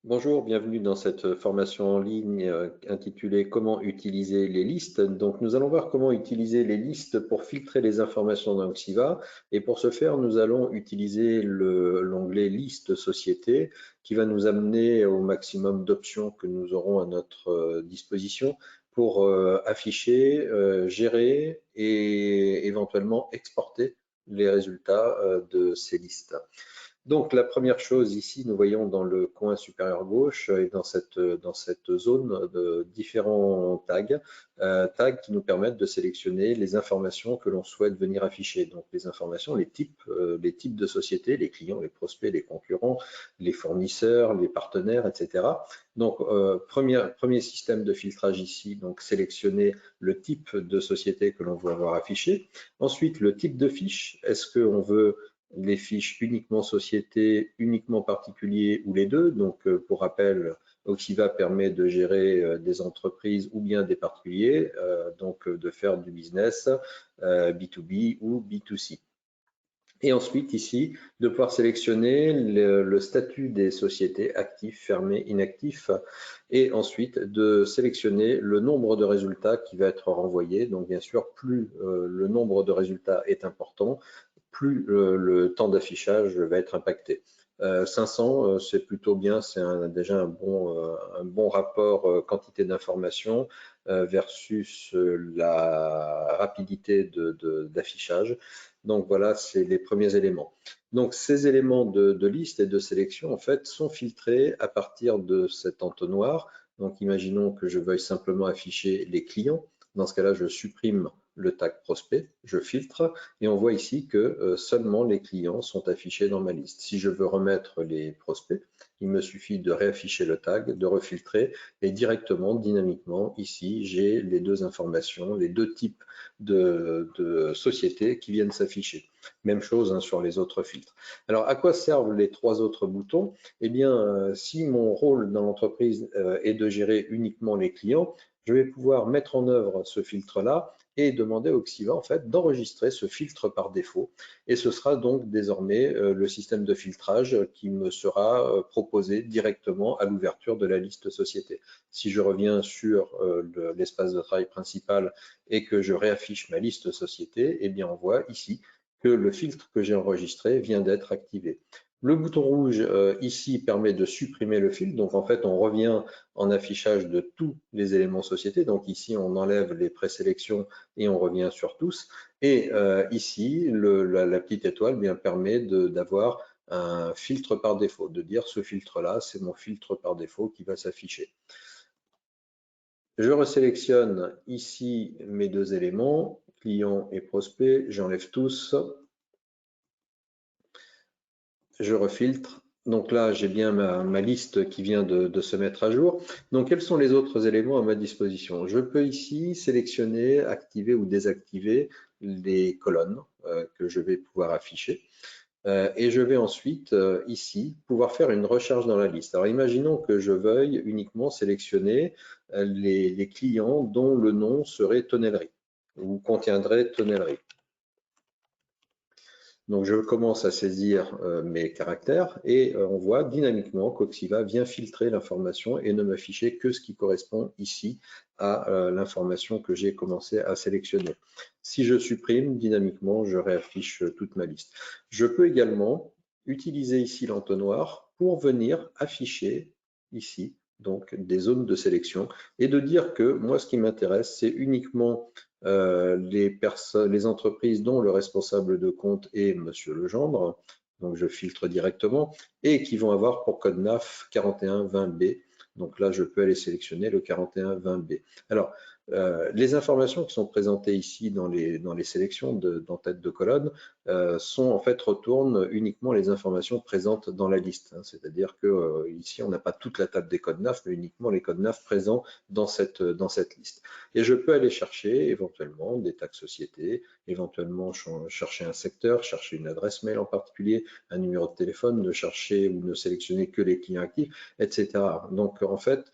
Bonjour, bienvenue dans cette formation en ligne intitulée Comment utiliser les listes. Donc, nous allons voir comment utiliser les listes pour filtrer les informations dans Oxiva. Et pour ce faire, nous allons utiliser l'onglet Liste Société qui va nous amener au maximum d'options que nous aurons à notre disposition pour afficher, gérer et éventuellement exporter les résultats de ces listes. Donc, la première chose ici, nous voyons dans le coin supérieur gauche et dans cette zone de différents tags qui nous permettent de sélectionner les informations que l'on souhaite venir afficher. Donc, les informations, les types de sociétés, les clients, les prospects, les concurrents, les fournisseurs, les partenaires, etc. Donc, premier système de filtrage ici, donc sélectionner le type de société que l'on veut avoir affiché. Ensuite, le type de fiche. Est-ce qu'on veut les fiches uniquement société, uniquement particulier ou les deux? Donc, pour rappel, Oxiva permet de gérer des entreprises ou bien des particuliers, donc de faire du business B2B ou B2C. Et ensuite, ici, de pouvoir sélectionner le statut des sociétés, actifs, fermés, inactifs, et ensuite de sélectionner le nombre de résultats qui va être renvoyé. Donc, bien sûr, plus le nombre de résultats est important, plus le temps d'affichage va être impacté. 500, c'est plutôt bien, c'est déjà un bon rapport quantité d'informations versus la rapidité d'affichage. Donc voilà, c'est les premiers éléments. Donc ces éléments de liste et de sélection, en fait, sont filtrés à partir de cet entonnoir. Donc imaginons que je veuille simplement afficher les clients. Dans ce cas-là, je supprime le tag prospect, je filtre et on voit ici que seulement les clients sont affichés dans ma liste. Si je veux remettre les prospects, il me suffit de réafficher le tag, de refiltrer et directement, dynamiquement, ici, j'ai les deux informations, les deux types de sociétés qui viennent s'afficher. Même chose sur les autres filtres. Alors, à quoi servent les trois autres boutons? Eh bien, si mon rôle dans l'entreprise est de gérer uniquement les clients, je vais pouvoir mettre en œuvre ce filtre-là et demander à Oxiva en fait d'enregistrer ce filtre par défaut. Et ce sera donc désormais le système de filtrage qui me sera proposé directement à l'ouverture de la liste société. Si je reviens sur l'espace de travail principal et que je réaffiche ma liste société, eh bien on voit ici que le filtre que j'ai enregistré vient d'être activé. Le bouton rouge ici permet de supprimer le filtre. Donc en fait, on revient en affichage de tous les éléments société. Donc ici, on enlève les présélections et on revient sur tous. Et ici, la petite étoile bien, permet d'avoir un filtre par défaut, de dire ce filtre-là, c'est mon filtre par défaut qui va s'afficher. Je resélectionne ici mes deux éléments, client et prospect, j'enlève tous, je refiltre. Donc là, j'ai bien ma liste qui vient de se mettre à jour. Donc, quels sont les autres éléments à ma disposition? Je peux ici sélectionner, activer ou désactiver les colonnes que je vais pouvoir afficher. Et je vais ensuite, ici, pouvoir faire une recherche dans la liste. Alors, imaginons que je veuille uniquement sélectionner les clients dont le nom serait tonnellerie ou contiendrait tonnellerie. Donc, je commence à saisir mes caractères et on voit dynamiquement qu'Oxiva vient filtrer l'information et ne m'afficher que ce qui correspond ici à l'information que j'ai commencé à sélectionner. Si je supprime, dynamiquement, je réaffiche toute ma liste. Je peux également utiliser ici l'entonnoir pour venir afficher ici donc des zones de sélection et de dire que moi, ce qui m'intéresse, c'est uniquement les entreprises dont le responsable de compte est Monsieur Legendre, donc je filtre directement, et qui vont avoir pour code NAF 4120B. Donc là, je peux aller sélectionner le 4120B. Alors, les informations qui sont présentées ici dans les sélections dans tête de colonne sont en fait retournent uniquement les informations présentes dans la liste. C'est-à-dire que ici, on n'a pas toute la table des codes NAF, mais uniquement les codes NAF présents dans cette liste. Et je peux aller chercher éventuellement des tags sociétés, éventuellement chercher un secteur, chercher une adresse mail en particulier, un numéro de téléphone, ne chercher ou ne sélectionner que les clients actifs, etc. Donc en fait,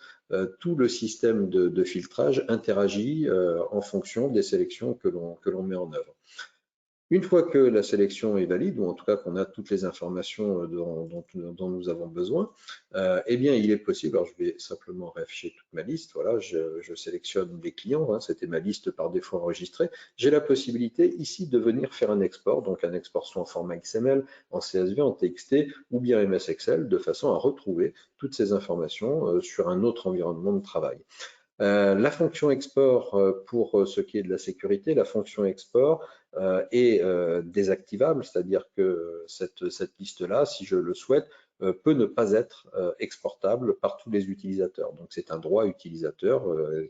tout le système de filtrage interagit en fonction des sélections que l'on met en œuvre. Une fois que la sélection est valide, ou en tout cas qu'on a toutes les informations dont nous avons besoin, eh bien, il est possible, alors je vais simplement réafficher toute ma liste, voilà, je sélectionne les clients, hein, c'était ma liste par défaut enregistrée. J'ai la possibilité ici de venir faire un export, donc un export soit en format XML, en CSV, en TXT ou bien MS Excel, de façon à retrouver toutes ces informations sur un autre environnement de travail. La fonction export, pour ce qui est de la sécurité, la fonction export est désactivable, c'est-à-dire que cette liste-là, si je le souhaite, peut ne pas être exportable par tous les utilisateurs. Donc c'est un droit utilisateur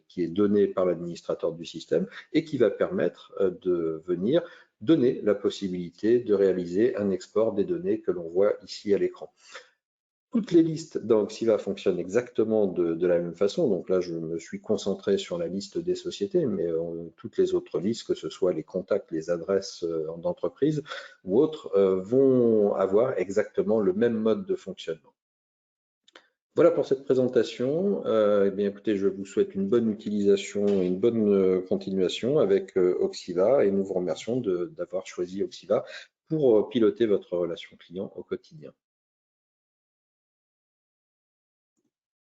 qui est donné par l'administrateur du système et qui va permettre de venir donner la possibilité de réaliser un export des données que l'on voit ici à l'écran. Toutes les listes dans Oxiva fonctionnent exactement de la même façon. Donc là, je me suis concentré sur la liste des sociétés, mais toutes les autres listes, que ce soit les contacts, les adresses d'entreprise ou autres, vont avoir exactement le même mode de fonctionnement. Voilà pour cette présentation. Eh bien, écoutez, je vous souhaite une bonne utilisation et une bonne continuation avec Oxiva et nous vous remercions d'avoir choisi Oxiva pour piloter votre relation client au quotidien.